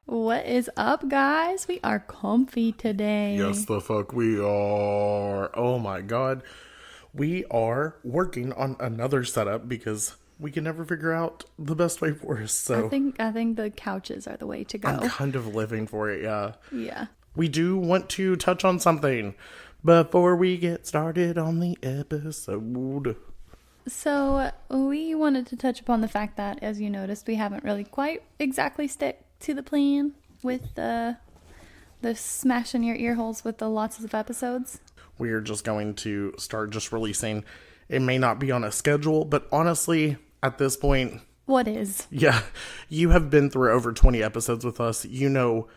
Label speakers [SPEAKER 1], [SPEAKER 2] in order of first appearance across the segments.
[SPEAKER 1] What is up, guys? We are comfy today.
[SPEAKER 2] Yes, the fuck we are. Oh my god. We are working on another setup because we can never figure out the best way for us. So
[SPEAKER 1] I think the couches are the way to go.
[SPEAKER 2] I'm kind of living for it, yeah.
[SPEAKER 1] Yeah.
[SPEAKER 2] We do want to touch on something before we get started on the episode.
[SPEAKER 1] So we wanted to touch upon the fact that, as you noticed, we haven't really quite exactly stick to the plan with the smashing your ear holes with the lots of episodes.
[SPEAKER 2] We are just going to start just releasing. It may not be on a schedule, but honestly, at this point...
[SPEAKER 1] What is?
[SPEAKER 2] Yeah, you have been through over 20 episodes with us. You know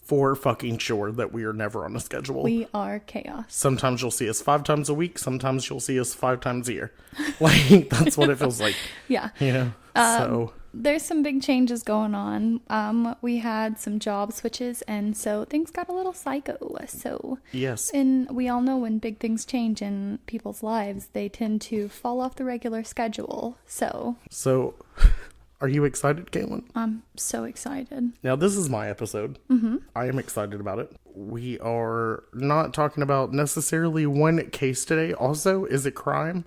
[SPEAKER 2] for fucking sure that we are never on a schedule.
[SPEAKER 1] We are chaos.
[SPEAKER 2] Sometimes you'll see us 5 times a week. Sometimes you'll see us 5 times a year. Like, that's what it feels like.
[SPEAKER 1] Yeah.
[SPEAKER 2] You know? So...
[SPEAKER 1] There's some big changes going on. We had some job switches, and so things got a little psycho. So
[SPEAKER 2] yes,
[SPEAKER 1] and we all know when big things change in people's lives, they tend to fall off the regular schedule. So
[SPEAKER 2] are you excited, Caitlin?
[SPEAKER 1] I'm so excited.
[SPEAKER 2] Now, this is my episode. Mm-hmm. I am excited about it. We are not talking about necessarily one case today. Also, is it crime?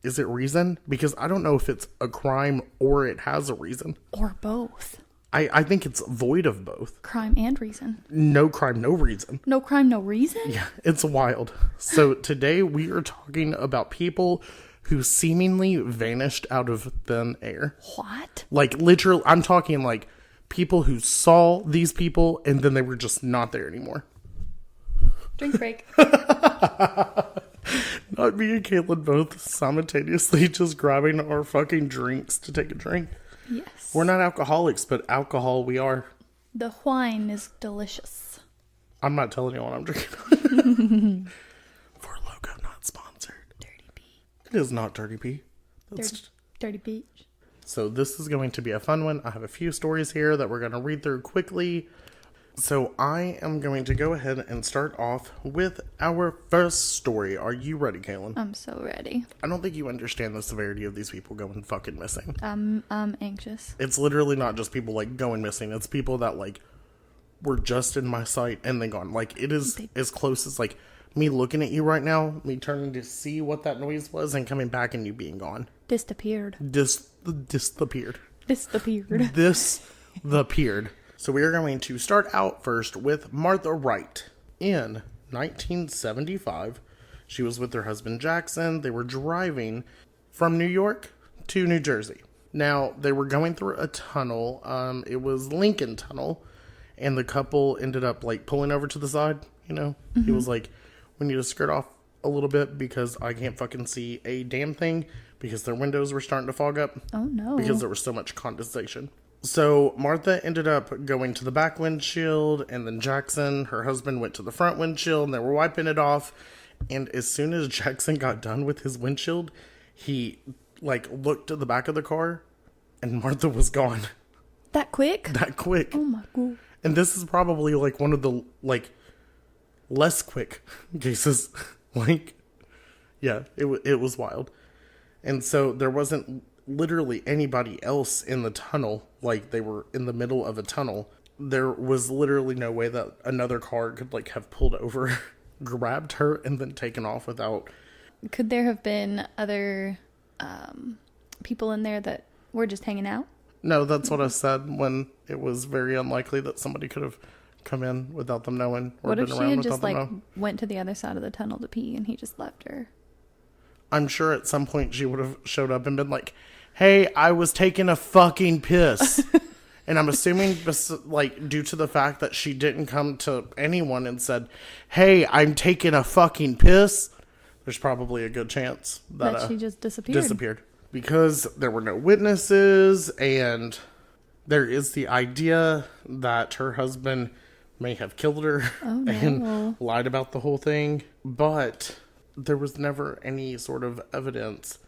[SPEAKER 2] Is it reason? Because I don't know if it's a crime or it has a reason.
[SPEAKER 1] Or both.
[SPEAKER 2] I think it's void of both.
[SPEAKER 1] Crime and reason.
[SPEAKER 2] No crime, no reason.
[SPEAKER 1] No crime, no reason?
[SPEAKER 2] Yeah, it's wild. So today we are talking about people who seemingly vanished out of thin air.
[SPEAKER 1] What?
[SPEAKER 2] Like, literally, I'm talking like people who saw these people and then they were just not there anymore.
[SPEAKER 1] Drink break.
[SPEAKER 2] Not me and Caitlin both simultaneously just grabbing our fucking drinks to take a drink.
[SPEAKER 1] Yes.
[SPEAKER 2] We're not alcoholics, but alcohol we are.
[SPEAKER 1] The wine is delicious.
[SPEAKER 2] I'm not telling you what I'm drinking. For logo not sponsored.
[SPEAKER 1] Dirty Peach.
[SPEAKER 2] It is not Dirty P.
[SPEAKER 1] Dirty Peach.
[SPEAKER 2] So this is going to be a fun one. I have a few stories here that we're going to read through quickly. So I am going to go ahead and start off with our first story. Are you ready, Caitlin?
[SPEAKER 1] I'm so ready.
[SPEAKER 2] I don't think you understand the severity of these people going fucking missing.
[SPEAKER 1] I'm anxious.
[SPEAKER 2] It's literally not just people like going missing. It's people that like were just in my sight and then gone. Like it is as close as like me looking at you right now, me turning to see what that noise was and coming back and you being gone.
[SPEAKER 1] Disappeared.
[SPEAKER 2] Disappeared. So we are going to start out first with Martha Wright. In 1975, she was with her husband Jackson. They were driving from New York to New Jersey. Now, they were going through a tunnel. It was Lincoln Tunnel. And the couple ended up like pulling over to the side, you know. Mm-hmm. He was like, we need to skirt off a little bit because I can't fucking see a damn thing because their windows were starting to fog up.
[SPEAKER 1] Oh, no.
[SPEAKER 2] Because there was so much condensation. So Martha ended up going to the back windshield, and then Jackson, her husband, went to the front windshield, and they were wiping it off. And as soon as Jackson got done with his windshield, he, like, looked at the back of the car, and Martha was gone.
[SPEAKER 1] That quick?
[SPEAKER 2] That quick.
[SPEAKER 1] Oh, my God.
[SPEAKER 2] And this is probably, like, one of the, like, less quick cases. Like, yeah, it was wild. And so there wasn't literally anybody else in the tunnel. Like, they were in the middle of a tunnel. There was literally no way that another car could like have pulled over, grabbed her, and then taken off without.
[SPEAKER 1] Could there have been other people in there that were just hanging out?
[SPEAKER 2] No, that's what I said, when it was very unlikely that somebody could have come in without them knowing, or
[SPEAKER 1] what
[SPEAKER 2] been
[SPEAKER 1] if
[SPEAKER 2] around
[SPEAKER 1] she had
[SPEAKER 2] without
[SPEAKER 1] just
[SPEAKER 2] them
[SPEAKER 1] like
[SPEAKER 2] knowing.
[SPEAKER 1] went to the other side of the tunnel to pee and he just left her?
[SPEAKER 2] I'm sure at some point she would have showed up and been like, hey, I was taking a fucking piss. And I'm assuming, like, due to the fact that she didn't come to anyone and said, hey, I'm taking a fucking piss, there's probably a good chance that
[SPEAKER 1] she just disappeared.
[SPEAKER 2] Because there were no witnesses, and there is the idea that her husband may have killed her and lied about the whole thing, but there was never any sort of evidence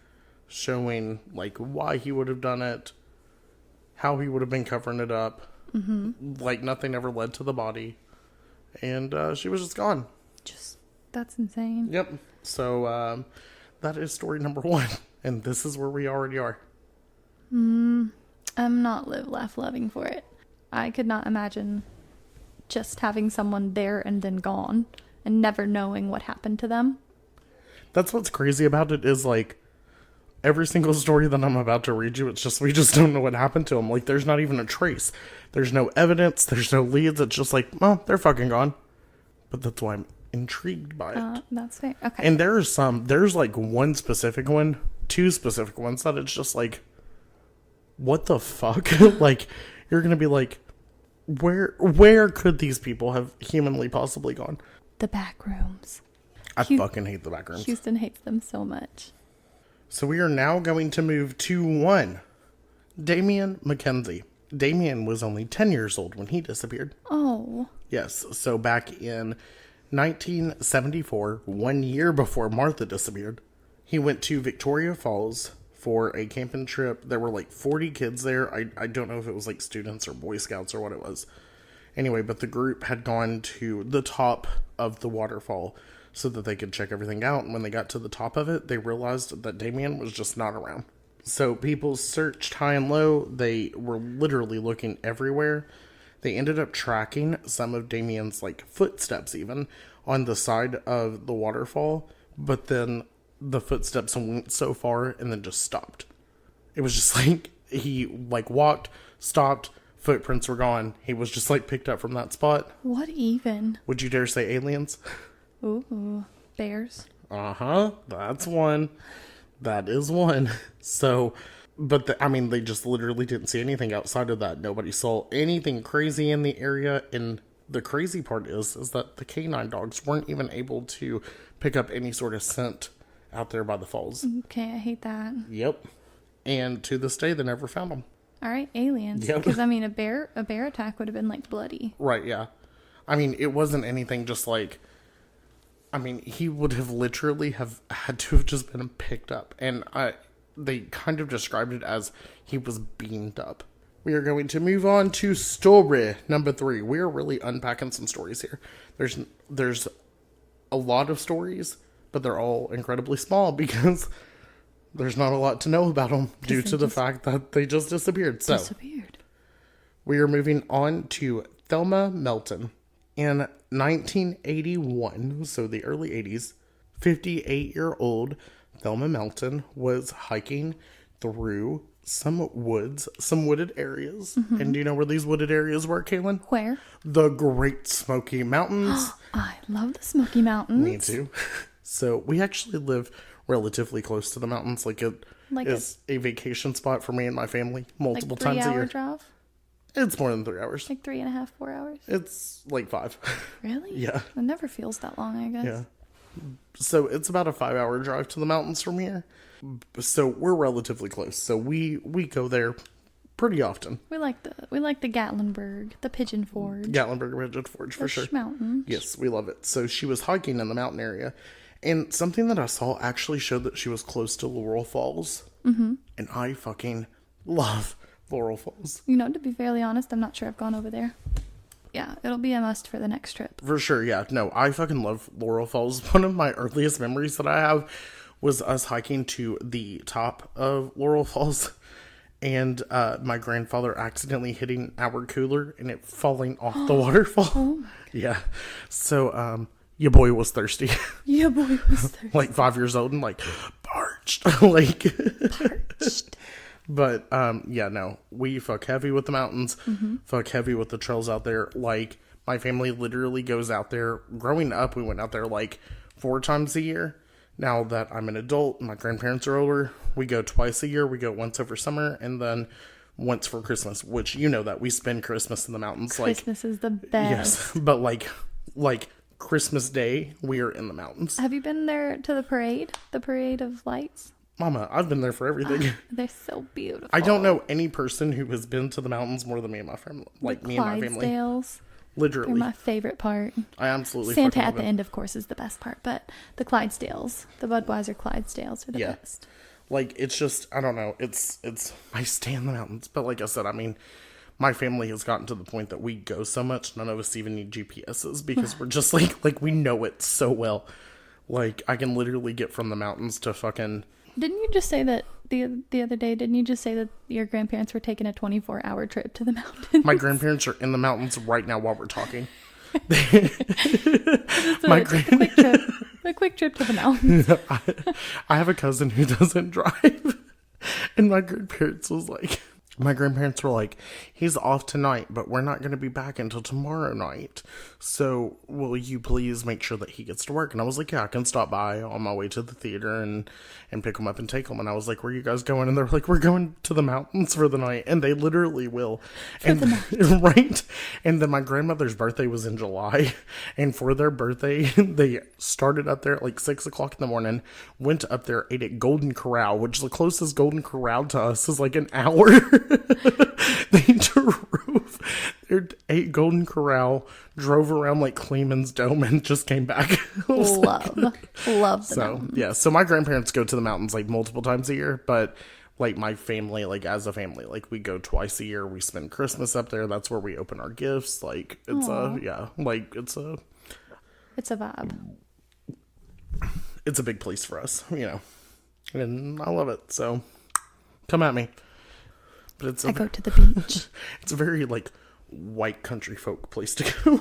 [SPEAKER 2] showing like why he would have done it, how he would have been covering it up. Like nothing ever led to the body, and she was just gone.
[SPEAKER 1] That's insane.
[SPEAKER 2] Yep. So that is story number 1, and this is where we already are.
[SPEAKER 1] I'm not live, laugh, loving for it. I could not imagine just having someone there and then gone and never knowing what happened to them.
[SPEAKER 2] That's what's crazy about it is like every single story that I'm about to read you, it's just, we just don't know what happened to them. Like there's not even a trace. There's no evidence. There's no leads. It's just like, well, they're fucking gone. But that's why I'm intrigued by it.
[SPEAKER 1] That's fair. Okay.
[SPEAKER 2] And there's like one specific one, 2 specific ones that it's just like, what the fuck? Like, you're going to be like, where could these people have humanly possibly gone?
[SPEAKER 1] The back rooms.
[SPEAKER 2] I fucking hate the back rooms.
[SPEAKER 1] Houston hates them so much.
[SPEAKER 2] So we are now going to move to 1. Damien McKenzie. Damien was only 10 years old when he disappeared.
[SPEAKER 1] Oh.
[SPEAKER 2] Yes. So back in 1974, 1 year before Martha disappeared, he went to Victoria Falls for a camping trip. There were like 40 kids there. I don't know if it was like students or Boy Scouts or what it was. Anyway, but the group had gone to the top of the waterfall so that they could check everything out. And when they got to the top of it, they realized that Damien was just not around. So people searched high and low. They were literally looking everywhere. They ended up tracking some of Damien's like footsteps even on the side of the waterfall. But then the footsteps went so far and then just stopped. It was just like he like walked, stopped, footprints were gone. He was just like picked up from that spot.
[SPEAKER 1] What even?
[SPEAKER 2] Would you dare say aliens?
[SPEAKER 1] Ooh, bears.
[SPEAKER 2] That's one. That is one. So, but they just literally didn't see anything outside of that. Nobody saw anything crazy in the area. And the crazy part is that the canine dogs weren't even able to pick up any sort of scent out there by the falls.
[SPEAKER 1] Okay, I hate that.
[SPEAKER 2] Yep. And to this day, they never found them.
[SPEAKER 1] All right, aliens.
[SPEAKER 2] Yep.
[SPEAKER 1] Because, I mean, a bear attack would have been, like, bloody.
[SPEAKER 2] Right, yeah. I mean, it wasn't anything just like... I mean, he would have literally have had to have just been picked up. And they kind of described it as he was beamed up. We are going to move on to story number 3. We are really unpacking some stories here. There's a lot of stories, but they're all incredibly small because there's not a lot to know about them due to the fact that they just disappeared. So, we are moving on to Thelma Melton. In 1981, so the early 80s, 58-year-old Thelma Melton was hiking through some woods, some wooded areas. Mm-hmm. And do you know where these wooded areas were, Kaylin?
[SPEAKER 1] Where?
[SPEAKER 2] The Great Smoky Mountains.
[SPEAKER 1] I love the Smoky Mountains.
[SPEAKER 2] Me too. So we actually live relatively close to the mountains. Like it is a vacation spot for me and my family multiple times a year.
[SPEAKER 1] 3-hour drive?
[SPEAKER 2] It's more than 3 hours.
[SPEAKER 1] Like 3.5, 4 hours?
[SPEAKER 2] It's like 5.
[SPEAKER 1] Really?
[SPEAKER 2] Yeah.
[SPEAKER 1] It never feels that long, I guess.
[SPEAKER 2] Yeah. So it's about a 5-hour drive to the mountains from here. So we're relatively close. So we go there pretty often.
[SPEAKER 1] We like the Gatlinburg, the Pigeon Forge.
[SPEAKER 2] Gatlinburg Pigeon Forge, for sure.
[SPEAKER 1] Mountains.
[SPEAKER 2] Yes, we love it. So she was hiking in the mountain area. And something that I saw actually showed that she was close to Laurel Falls. Mm-hmm. And I fucking love Laurel Falls.
[SPEAKER 1] You know, to be fairly honest, I'm not sure I've gone over there. Yeah, it'll be a must for the next trip.
[SPEAKER 2] For sure, yeah. No, I fucking love Laurel Falls. One of my earliest memories that I have was us hiking to the top of Laurel Falls and my grandfather accidentally hitting our cooler and it falling off the waterfall. Oh yeah. So, your boy was thirsty.
[SPEAKER 1] Your boy was thirsty.
[SPEAKER 2] Like 5 years old and like parched. Like
[SPEAKER 1] parched.
[SPEAKER 2] But, yeah, no, we fuck heavy with the mountains, fuck heavy with the trails out there. Like, my family literally goes out there. Growing up, we went out there like 4 times a year. Now that I'm an adult, my grandparents are older, we go twice a year. We go once over summer and then once for Christmas, which you know that we spend Christmas in the mountains.
[SPEAKER 1] Christmas is the best.
[SPEAKER 2] Yes, but like Christmas Day, we are in the mountains.
[SPEAKER 1] Have you been there to the parade? The parade of lights?
[SPEAKER 2] Mama, I've been there for everything.
[SPEAKER 1] They're so beautiful.
[SPEAKER 2] I don't know any person who has been to the mountains more than me and my family. Like me and my family.
[SPEAKER 1] Clydesdales.
[SPEAKER 2] Literally.
[SPEAKER 1] They're my favorite part.
[SPEAKER 2] I absolutely
[SPEAKER 1] Santa
[SPEAKER 2] fucking
[SPEAKER 1] at the
[SPEAKER 2] love it.
[SPEAKER 1] end, of course, is the best part, but the Clydesdales, the Budweiser Clydesdales are the best.
[SPEAKER 2] Like, it's just, I don't know. It's, I stay in the mountains. But like I said, I mean, my family has gotten to the point that we go so much, none of us even need GPSs because we're just like we know it so well. Like, I can literally get from the mountains to fucking...
[SPEAKER 1] Didn't you just say that the other day, didn't you just say that your grandparents were taking a 24-hour trip to the mountains?
[SPEAKER 2] My grandparents are in the mountains right now while we're talking.
[SPEAKER 1] A quick trip to the mountains.
[SPEAKER 2] I have a cousin who doesn't drive. And my grandparents were like, he's off tonight, but we're not going to be back until tomorrow night. So will you please make sure that he gets to work? And I was like, yeah, I can stop by on my way to the theater and pick him up and take him. And I was like, where are you guys going? And they're like, we're going to the mountains for the night. And they literally will. Right. And then my grandmother's birthday was in July. And for their birthday, they started up there at like 6 o'clock in the morning, went up there, ate at Golden Corral, which the closest Golden Corral to us is like an hour. They drove, they ate Golden Corral, drove around like Cleeman's Dome, and just came back.
[SPEAKER 1] Love the mountains.
[SPEAKER 2] Yeah, so my grandparents go to the mountains like multiple times a year, but like my family, like as a family, like we go twice a year. We spend Christmas up there. That's where we open our gifts. Like it's
[SPEAKER 1] it's a vibe.
[SPEAKER 2] It's a big place for us, you know, and I love it. So come at me. But
[SPEAKER 1] I go to the beach.
[SPEAKER 2] It's a very like white country folk place to go.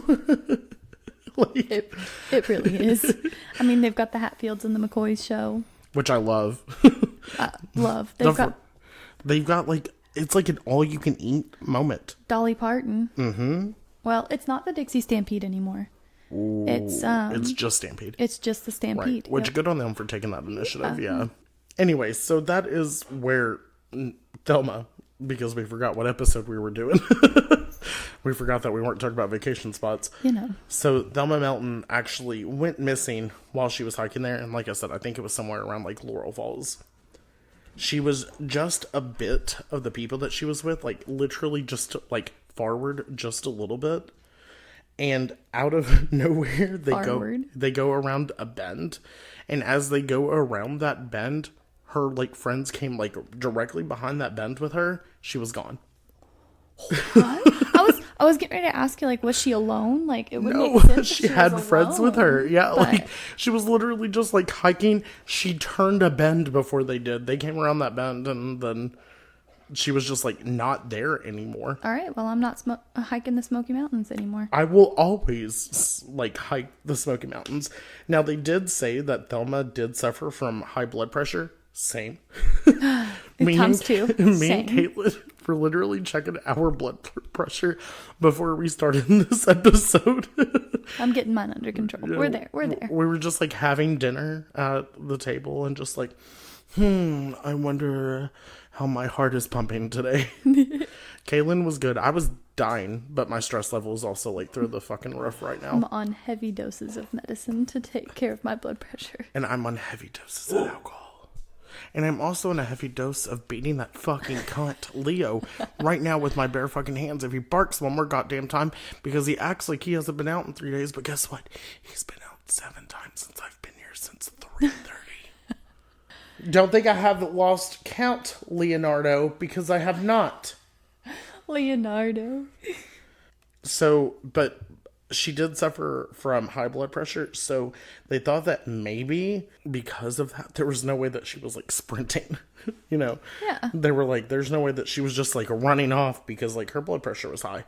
[SPEAKER 2] Like,
[SPEAKER 1] it really is. I mean, they've got the Hatfields and the McCoys show,
[SPEAKER 2] which I love.
[SPEAKER 1] Love.
[SPEAKER 2] They've got like, it's like an all-you-can-eat moment.
[SPEAKER 1] Dolly Parton. Mm-hmm. Well, it's not the Dixie Stampede anymore.
[SPEAKER 2] Ooh, it's just Stampede.
[SPEAKER 1] It's just the Stampede.
[SPEAKER 2] Right. Which, good on them for taking that initiative. Yeah. Anyway, so that is where Thelma, because we forgot what episode we were doing. We forgot that we weren't talking about vacation spots.
[SPEAKER 1] You know.
[SPEAKER 2] So Thelma Melton actually went missing while she was hiking there. And like I said, I think it was somewhere around like Laurel Falls. She was just a bit of the people that she was with, like literally just like forward just a little bit. And out of nowhere, they go around a bend. And as they go around that bend, her like friends came like directly behind that bend with her. She was gone.
[SPEAKER 1] What? I was getting ready to ask you, like, was she alone? Like, it would make sense.
[SPEAKER 2] She had friends with her. Yeah, but... like she was literally just like hiking. She turned a bend before they did. They came around that bend, and then she was just like not there anymore.
[SPEAKER 1] All right, well, I'm not hiking the Smoky Mountains anymore.
[SPEAKER 2] I will always like hike the Smoky Mountains. Now, they did say that Thelma did suffer from high blood pressure. Same.
[SPEAKER 1] Me and
[SPEAKER 2] Caitlin were literally checking our blood pressure before we started this episode.
[SPEAKER 1] I'm getting mine under control. Yeah, we're there.
[SPEAKER 2] We were just like having dinner at the table and just like, I wonder how my heart is pumping today. Caitlin was good. I was dying, but my stress level is also like through the fucking roof right now.
[SPEAKER 1] I'm on heavy doses of medicine to take care of my blood pressure.
[SPEAKER 2] And I'm on heavy doses of alcohol. And I'm also in a heavy dose of beating that fucking cunt, Leo, right now with my bare fucking hands. If he barks one more goddamn time, because he acts like he hasn't been out in 3 days, but guess what? He's been out 7 times since I've been here since 3:30. Don't think I have lost count, Leonardo, because I have not.
[SPEAKER 1] Leonardo.
[SPEAKER 2] So, but she did suffer from high blood pressure, so they thought that maybe because of that, there was no way that she was like sprinting, you know?
[SPEAKER 1] Yeah.
[SPEAKER 2] They were like, there's no way that she was just like running off because like her blood pressure was high.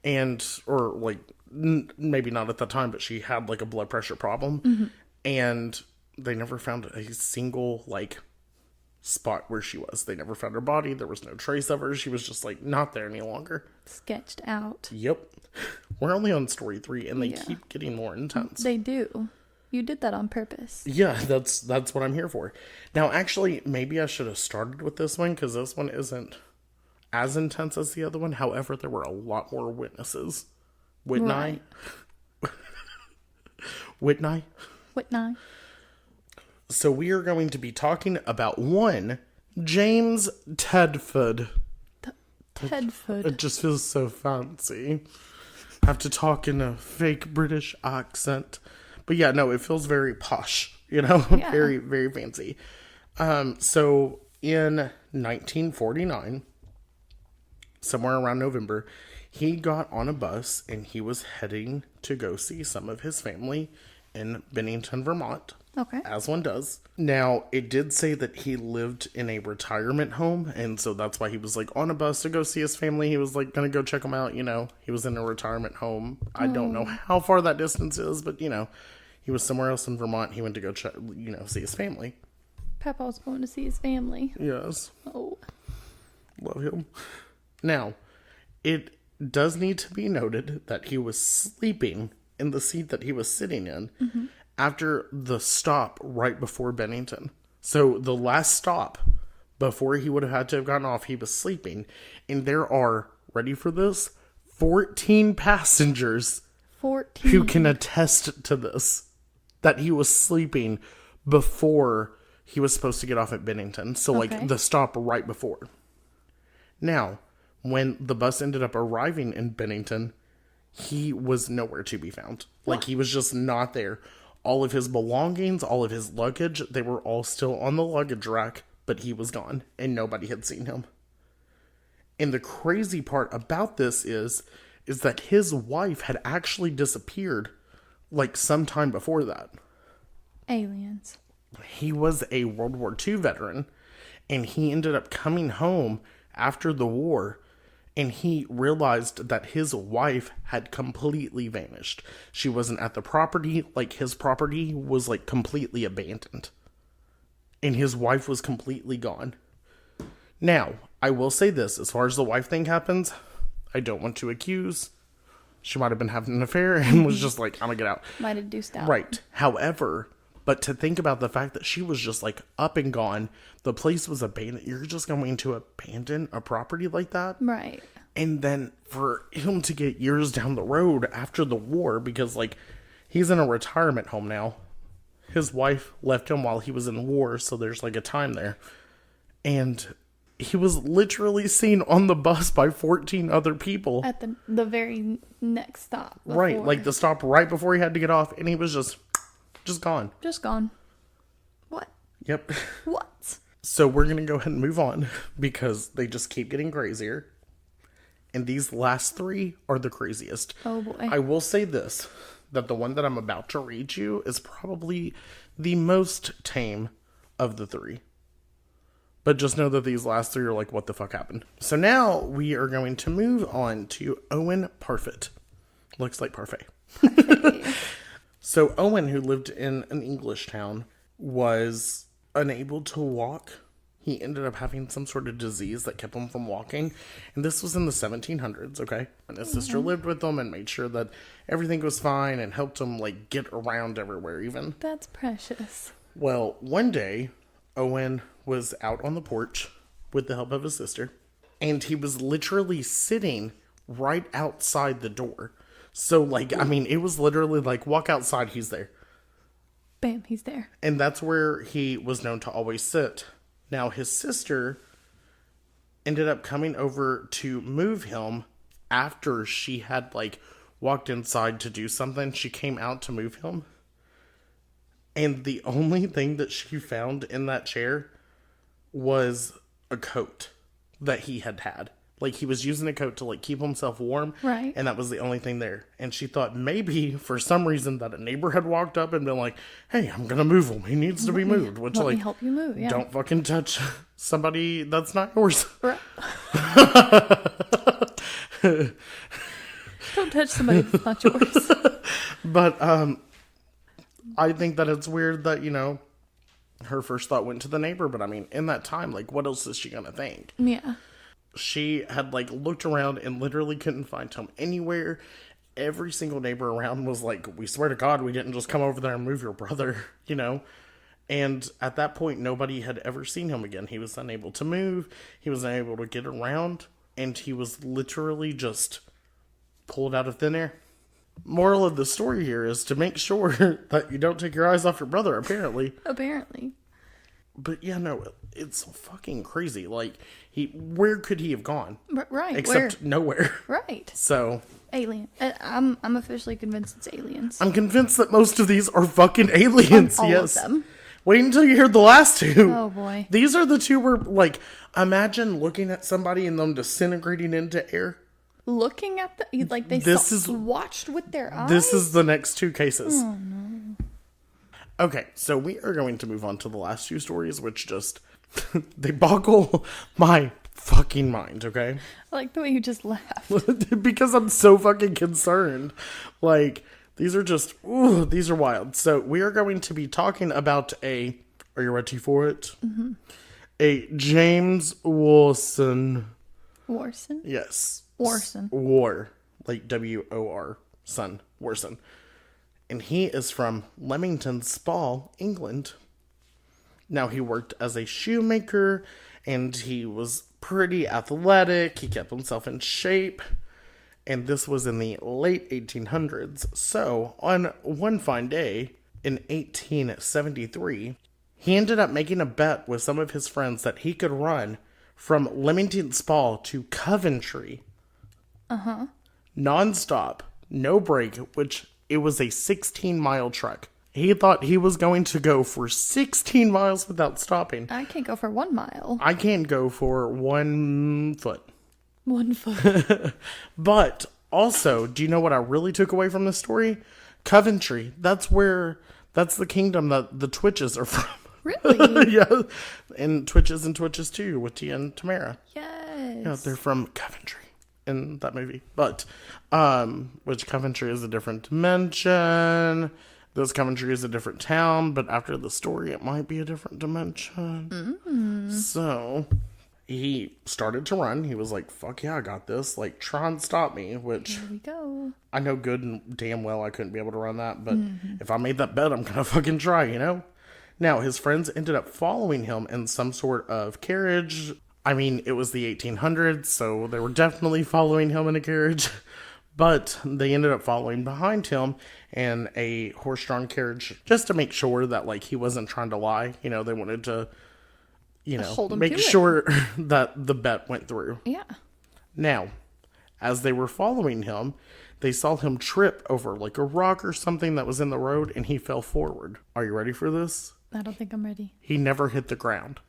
[SPEAKER 2] And, or like, maybe not at the time, but she had like a blood pressure problem. Mm-hmm. And they never found a single like spot where she was. They never found her body. There was no trace of her. She was just like not there any longer.
[SPEAKER 1] Sketched out.
[SPEAKER 2] Yep. We're only on story 3 and they keep getting more intense.
[SPEAKER 1] They do. You did that on purpose.
[SPEAKER 2] Yeah, that's what I'm here for. Now, actually, maybe I should have started with this one because this one isn't as intense as the other one. However, there were a lot more witnesses. Wouldn't I? Whitney.
[SPEAKER 1] Whitney.
[SPEAKER 2] So we are going to be talking about one James Tedford.
[SPEAKER 1] Tedford.
[SPEAKER 2] It just feels so fancy. I have to talk in a fake British accent. But yeah, no, it feels very posh, you know,
[SPEAKER 1] Yeah.
[SPEAKER 2] very, very fancy. So in 1949, somewhere around November, he got on a bus and he was heading to go see some of his family in Bennington, Vermont.
[SPEAKER 1] Okay.
[SPEAKER 2] As one does. Now, it did say that he lived in a retirement home, and so that's why he was, like, on a bus to go see his family. He was, like, gonna go check them out, you know. He was in a retirement home. I don't know how far that distance is, but, you know, he was somewhere else in Vermont. He went to go, see his family.
[SPEAKER 1] Papa's going to see his family.
[SPEAKER 2] Yes.
[SPEAKER 1] Oh.
[SPEAKER 2] Love him. Now, it does need to be noted that he was sleeping in the seat that he was sitting in after the stop right before Bennington. So the last stop before he would have had to have gotten off, he was sleeping. And there are, ready for this, 14 passengers
[SPEAKER 1] 14.
[SPEAKER 2] who can attest to this, that he was sleeping before he was supposed to get off at Bennington. So,
[SPEAKER 1] Okay.
[SPEAKER 2] like, the stop right before. Now, when the bus ended up arriving in Bennington, he was nowhere to be found. Like, he was just not there. All of his belongings, all of his luggage, they were all still on the luggage rack, but he was gone, and nobody had seen him. And the crazy part about this is that his wife had actually disappeared, like, sometime before that.
[SPEAKER 1] Aliens.
[SPEAKER 2] He was a World War II veteran, and he ended up coming home after the war, and he realized that his wife had completely vanished. She wasn't at the property. Like, his property was, like, completely abandoned. And his wife was completely gone. Now, I will say this, as far as the wife thing happens, I don't want to accuse. She might have been having an affair and was just like, I'm gonna get out.
[SPEAKER 1] Might have deuced out.
[SPEAKER 2] Right. However, but to think about the fact that she was just, like, up and gone, the place was abandoned. You're just going to abandon a property like that?
[SPEAKER 1] Right.
[SPEAKER 2] And then for him to get years down the road after the war, because, like, he's in a retirement home now. His wife left him while he was in war, so there's, like, a time there. And he was literally seen on the bus by 14 other people.
[SPEAKER 1] At the very next stop.
[SPEAKER 2] Right,
[SPEAKER 1] before.
[SPEAKER 2] like the stop right before he had to get off, and he was just gone.
[SPEAKER 1] Just gone. What?
[SPEAKER 2] Yep.
[SPEAKER 1] What?
[SPEAKER 2] So we're going to go ahead and move on because they just keep getting crazier. And these last three are the craziest.
[SPEAKER 1] Oh boy.
[SPEAKER 2] I will say this, that the one that I'm about to read you is probably the most tame of the three. But just know that these last three are like, what the fuck happened? So now we are going to move on to Owen Parfit. Looks like parfait. So Owen, who lived in an English town, was unable to walk. He ended up having some sort of disease that kept him from walking. And this was in the 1700s, okay? And his sister lived with him and made sure that everything was fine and helped him, like, get around everywhere even.
[SPEAKER 1] That's precious.
[SPEAKER 2] Well, one day, Owen was out on the porch with the help of his sister. And he was literally sitting right outside the door. So, like, I mean, it was literally like, walk outside, he's there.
[SPEAKER 1] Bam, he's there.
[SPEAKER 2] And that's where he was known to always sit. Now, his sister ended up coming over to move him after she had, like, walked inside to do something. She came out to move him. And the only thing that she found in that chair was a coat that he had had. Like, he was using a coat to, like, keep himself warm.
[SPEAKER 1] Right.
[SPEAKER 2] And that was the only thing there. And she thought maybe, for some reason, that a neighbor had walked up and been like, hey, I'm gonna move him. He needs to be moved. Which,
[SPEAKER 1] Let
[SPEAKER 2] like,
[SPEAKER 1] me help you move, yeah.
[SPEAKER 2] don't fucking touch somebody that's not yours.
[SPEAKER 1] Right. Don't touch somebody that's not yours.
[SPEAKER 2] But, I think that it's weird that, you know, her first thought went to the neighbor. But, I mean, in that time, like, what else is she gonna think?
[SPEAKER 1] Yeah.
[SPEAKER 2] She had, like, looked around and literally couldn't find him anywhere. Every single neighbor around was like, we swear to God, we didn't just come over there and move your brother, you know? And at that point, nobody had ever seen him again. He was unable to move. He was unable to get around. And he was literally just pulled out of thin air. Moral of the story here is to make sure that you don't take your eyes off your brother, apparently.
[SPEAKER 1] Apparently.
[SPEAKER 2] But yeah, no, it's fucking crazy. Like, where could he have gone?
[SPEAKER 1] Right.
[SPEAKER 2] Except
[SPEAKER 1] where?
[SPEAKER 2] nowhere.
[SPEAKER 1] Right.
[SPEAKER 2] So...
[SPEAKER 1] Alien. I'm officially convinced it's aliens.
[SPEAKER 2] I'm convinced that most of these are fucking aliens.
[SPEAKER 1] All
[SPEAKER 2] yes.
[SPEAKER 1] of them.
[SPEAKER 2] Wait until you hear the last two.
[SPEAKER 1] Oh boy.
[SPEAKER 2] These are the two where, like, imagine looking at somebody and them disintegrating into air.
[SPEAKER 1] Looking at the like they watched with their eyes.
[SPEAKER 2] This is the next two cases.
[SPEAKER 1] Oh no.
[SPEAKER 2] Okay, so we are going to move on to the last two stories, which just they boggle my fucking mind, okay?
[SPEAKER 1] I like the way you just laughed.
[SPEAKER 2] Because I'm so fucking concerned. Like, these are just, these are wild. So we are going to be talking about are you ready for it? Mm-hmm. A James Wilson.
[SPEAKER 1] Warson?
[SPEAKER 2] Yes.
[SPEAKER 1] Warson.
[SPEAKER 2] War. Like W-O-R. Son. Warson. And he is from Leamington Spa, England. Now, he worked as a shoemaker, and he was pretty athletic. He kept himself in shape. And this was in the late 1800s. So, on one fine day in 1873, he ended up making a bet with some of his friends that he could run from Leamington Spa to Coventry.
[SPEAKER 1] Uh-huh.
[SPEAKER 2] Non-stop. No break, which it was a 16-mile trek. He thought he was going to go for 16 miles without stopping.
[SPEAKER 1] I can't go for 1 mile.
[SPEAKER 2] I can't go for 1 foot.
[SPEAKER 1] 1 foot.
[SPEAKER 2] But also, do you know what I really took away from this story? Coventry. That's the kingdom that the Twitches are from.
[SPEAKER 1] Really?
[SPEAKER 2] Yeah. And Twitches too with Tia and Tamara.
[SPEAKER 1] Yes.
[SPEAKER 2] Yeah, they're from Coventry in that movie. But, which Coventry is a different dimension. This Coventry is a different town, but after the story, it might be a different dimension. Mm-hmm. So, he started to run. He was like, fuck yeah, I got this. Like, try and stop me, which...
[SPEAKER 1] Here we go.
[SPEAKER 2] I know good and damn well I couldn't be able to run that, but if I made that bet, I'm gonna fucking try, you know? Now, his friends ended up following him in some sort of carriage. I mean, it was the 1800s, so they were definitely following him in a carriage. But they ended up following behind him in a horse-drawn carriage just to make sure that, like, he wasn't trying to lie. You know, they wanted to, make sure that the bet went through.
[SPEAKER 1] Yeah.
[SPEAKER 2] Now, as they were following him, they saw him trip over, like, a rock or something that was in the road, and he fell forward. Are you ready for this?
[SPEAKER 1] I don't think I'm ready.
[SPEAKER 2] He never hit the ground.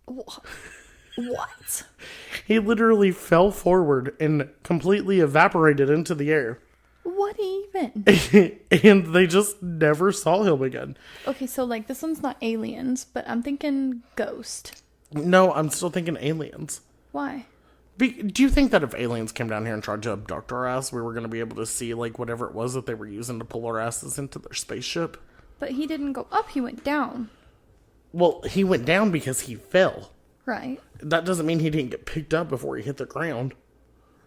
[SPEAKER 1] What?
[SPEAKER 2] He literally fell forward and completely evaporated into the air.
[SPEAKER 1] What even?
[SPEAKER 2] And they just never saw him again.
[SPEAKER 1] Okay, so, like, this one's not aliens, but I'm thinking ghost.
[SPEAKER 2] No, I'm still thinking aliens.
[SPEAKER 1] Why?
[SPEAKER 2] Do you think that if aliens came down here and tried to abduct our ass, we were going to be able to see, like, whatever it was that they were using to pull our asses into their spaceship?
[SPEAKER 1] But he didn't go up, he went down.
[SPEAKER 2] Well, he went down because he fell.
[SPEAKER 1] Right.
[SPEAKER 2] That doesn't mean he didn't get picked up before he hit the ground.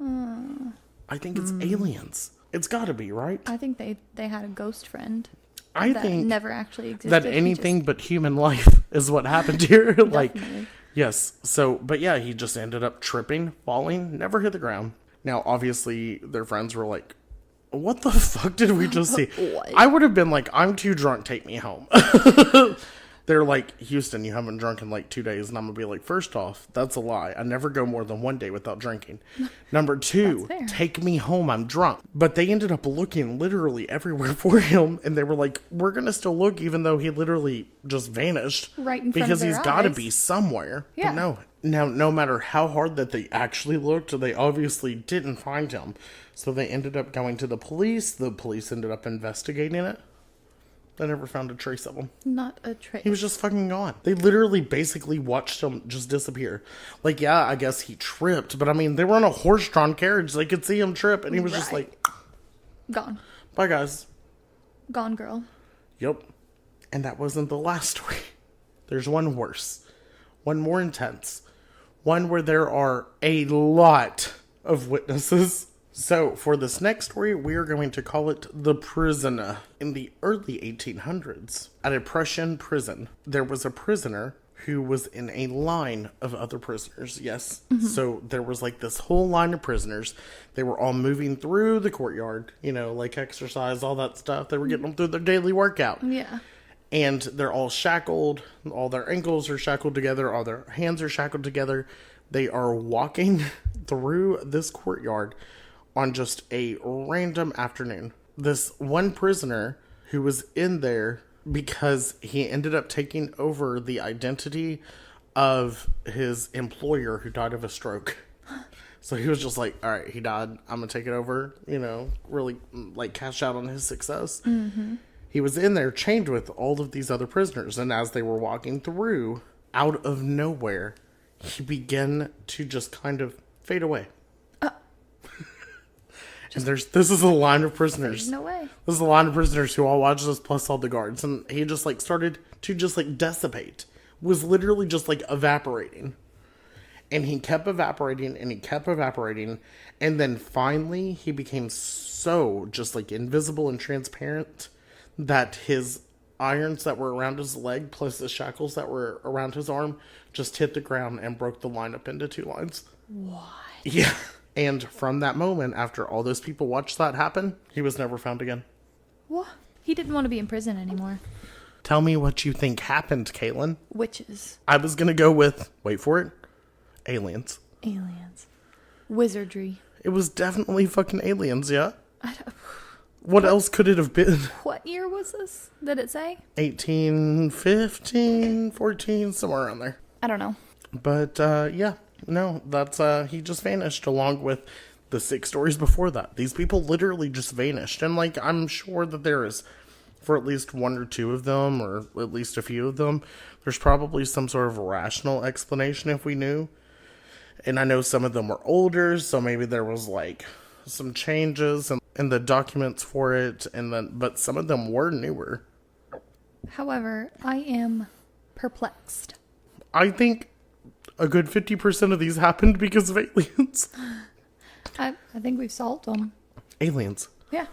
[SPEAKER 2] I think it's aliens. It's got to be, right?
[SPEAKER 1] I think they had a ghost friend.
[SPEAKER 2] I
[SPEAKER 1] that
[SPEAKER 2] think
[SPEAKER 1] never actually existed.
[SPEAKER 2] that anything but human life is what happened here. Like,
[SPEAKER 1] Definitely.
[SPEAKER 2] yes. So, but yeah, he just ended up tripping, falling, never hit the ground. Now, obviously, their friends were like, what the fuck did we just see?
[SPEAKER 1] What?
[SPEAKER 2] I would have been like, I'm too drunk, take me home. They're like, Houston, you haven't drunk in like 2 days. And I'm going to be like, first off, that's a lie. I never go more than 1 day without drinking. Number two, take me home. I'm drunk. But they ended up looking literally everywhere for him. And they were like, we're going to still look even though he literally just vanished.
[SPEAKER 1] Right in front of
[SPEAKER 2] because
[SPEAKER 1] their
[SPEAKER 2] he's got to
[SPEAKER 1] eyes.
[SPEAKER 2] be somewhere.
[SPEAKER 1] Yeah.
[SPEAKER 2] But no. Now, no matter how hard that they actually looked, they obviously didn't find him. So they ended up going to the police. The police ended up investigating it. They never found a trace of him.
[SPEAKER 1] Not a trace.
[SPEAKER 2] He was just fucking gone. They literally basically watched him just disappear. Like, yeah, I guess he tripped, but I mean, they were on a horse-drawn carriage. They could see him trip, and he was just like...
[SPEAKER 1] Gone.
[SPEAKER 2] Bye, guys.
[SPEAKER 1] Gone, girl.
[SPEAKER 2] Yep. And that wasn't the last story. There's one worse. One more intense. One where there are a lot of witnesses. So, for this next story, we are going to call it The Prisoner. In the early 1800s, at a Prussian prison, there was a prisoner who was in a line of other prisoners. Yes. So there was like this whole line of prisoners. They were all moving through the courtyard, like exercise, all that stuff. They were getting them through their daily workout.
[SPEAKER 1] Yeah.
[SPEAKER 2] And they're all shackled. All their ankles are shackled together. All their hands are shackled together. They are walking through this courtyard on just a random afternoon. This one prisoner who was in there because he ended up taking over the identity of his employer who died of a stroke. So he was just like, all right, he died. I'm going to take it over, really like cash out on his success. Mm-hmm. He was in there chained with all of these other prisoners. And as they were walking through, out of nowhere, he began to just kind of fade away. And this is a line of prisoners.
[SPEAKER 1] No way.
[SPEAKER 2] This is a line of prisoners who all watched us plus all the guards. And he just like started to just like dissipate. Was literally just like evaporating. And he kept evaporating and he kept evaporating. And then finally he became so just like invisible and transparent that his irons that were around his leg plus the shackles that were around his arm just hit the ground and broke the line up into two lines.
[SPEAKER 1] What?
[SPEAKER 2] Yeah. And from that moment, after all those people watched that happen, he was never found again.
[SPEAKER 1] What? He didn't want to be in prison anymore.
[SPEAKER 2] Tell me what you think happened, Caitlin.
[SPEAKER 1] Witches.
[SPEAKER 2] I was going to go with, wait for it, aliens.
[SPEAKER 1] Aliens. Wizardry.
[SPEAKER 2] It was definitely fucking aliens, yeah? What else could it have been?
[SPEAKER 1] What year was this? Did it say?
[SPEAKER 2] 1815, 14, somewhere around there.
[SPEAKER 1] I don't know.
[SPEAKER 2] But, yeah. No, that's, he just vanished along with the 6 stories before that. These people literally just vanished. And, like, I'm sure that there is, for at least 1 or 2 of them, or at least a few of them, there's probably some sort of rational explanation if we knew. And I know some of them were older, so maybe there was, like, some changes in the documents for it, but some of them were newer.
[SPEAKER 1] However, I am perplexed.
[SPEAKER 2] I think a good 50% of these happened because of aliens.
[SPEAKER 1] I think we've solved them.
[SPEAKER 2] Aliens.
[SPEAKER 1] Yeah.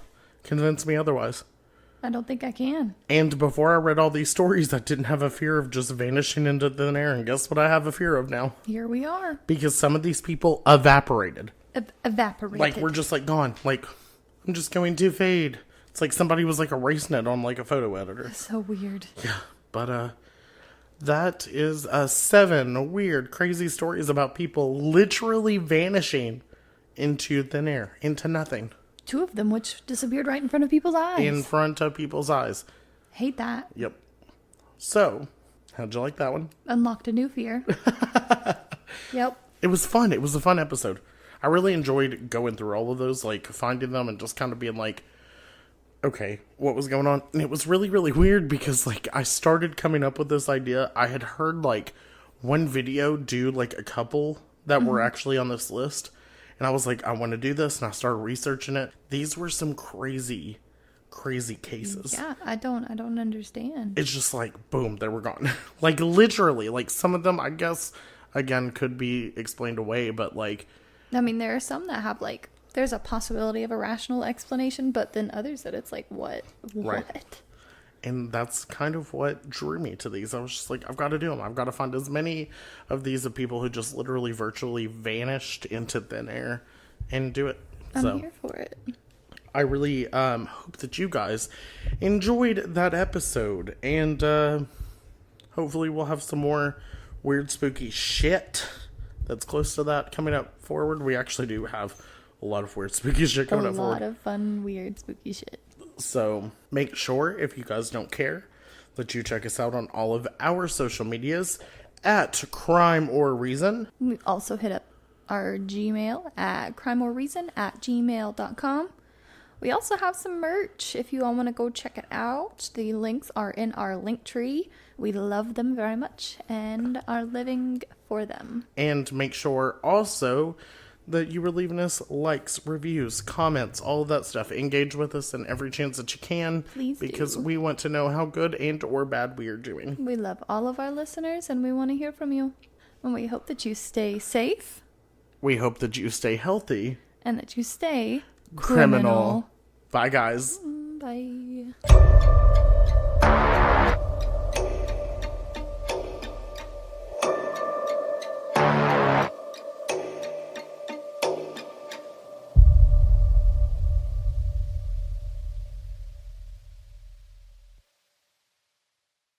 [SPEAKER 2] Convince me otherwise.
[SPEAKER 1] I don't think I can.
[SPEAKER 2] And before I read all these stories, I didn't have a fear of just vanishing into thin air. And guess what I have a fear of now?
[SPEAKER 1] Here we are.
[SPEAKER 2] Because some of these people evaporated.
[SPEAKER 1] Evaporated.
[SPEAKER 2] Like, we're just, like, gone. Like, I'm just going to fade. It's like somebody was, like, erasing it on, like, a photo editor.
[SPEAKER 1] So weird.
[SPEAKER 2] Yeah. But, that is 7 weird, crazy stories about people literally vanishing into thin air, into nothing.
[SPEAKER 1] 2 of them which disappeared right in front of people's eyes.
[SPEAKER 2] In front of people's eyes.
[SPEAKER 1] Hate that.
[SPEAKER 2] Yep. So, how'd you like that one?
[SPEAKER 1] Unlocked a new fear. Yep.
[SPEAKER 2] It was fun. It was a fun episode. I really enjoyed going through all of those, like, finding them and just kind of being like, okay, what was going on? And it was really, really weird because, like, I started coming up with this idea. I had heard, like, one video do, like, a couple that were actually on this list. And I was like, I want to do this. And I started researching it. These were some crazy, crazy cases.
[SPEAKER 1] Yeah, I don't understand.
[SPEAKER 2] It's just like, boom, they were gone. Like, literally. Like, some of them, I guess, again, could be explained away. But, like,
[SPEAKER 1] I mean, there are some that have, like, there's a possibility of a rational explanation, but then others that it's like, what?
[SPEAKER 2] Right.
[SPEAKER 1] What?
[SPEAKER 2] And that's kind of what drew me to these. I was just like, I've got to do them. I've got to find as many of these of people who just literally virtually vanished into thin air and do it.
[SPEAKER 1] I'm here for it.
[SPEAKER 2] I really hope that you guys enjoyed that episode. And hopefully we'll have some more weird, spooky shit that's close to that coming up forward. We actually do have a lot of weird, spooky shit coming up forward.
[SPEAKER 1] A lot of fun, weird, spooky shit.
[SPEAKER 2] So make sure, if you guys don't care, that you check us out on all of our social medias at CrimeOrReason.
[SPEAKER 1] We also hit up our Gmail at CrimeOrReason@gmail.com. We also have some merch if you all want to go check it out. The links are in our link tree. We love them very much and are living for them.
[SPEAKER 2] And make sure also that you were leaving us likes, reviews, comments, all of that stuff. Engage with us in every chance that you can.
[SPEAKER 1] Please
[SPEAKER 2] because
[SPEAKER 1] do.
[SPEAKER 2] We want to know how good and or bad we are doing.
[SPEAKER 1] We love all of our listeners and we want to hear from you. And we hope that you stay safe.
[SPEAKER 2] We hope that you stay healthy.
[SPEAKER 1] And that you stay
[SPEAKER 2] criminal. Bye, guys.
[SPEAKER 1] Bye.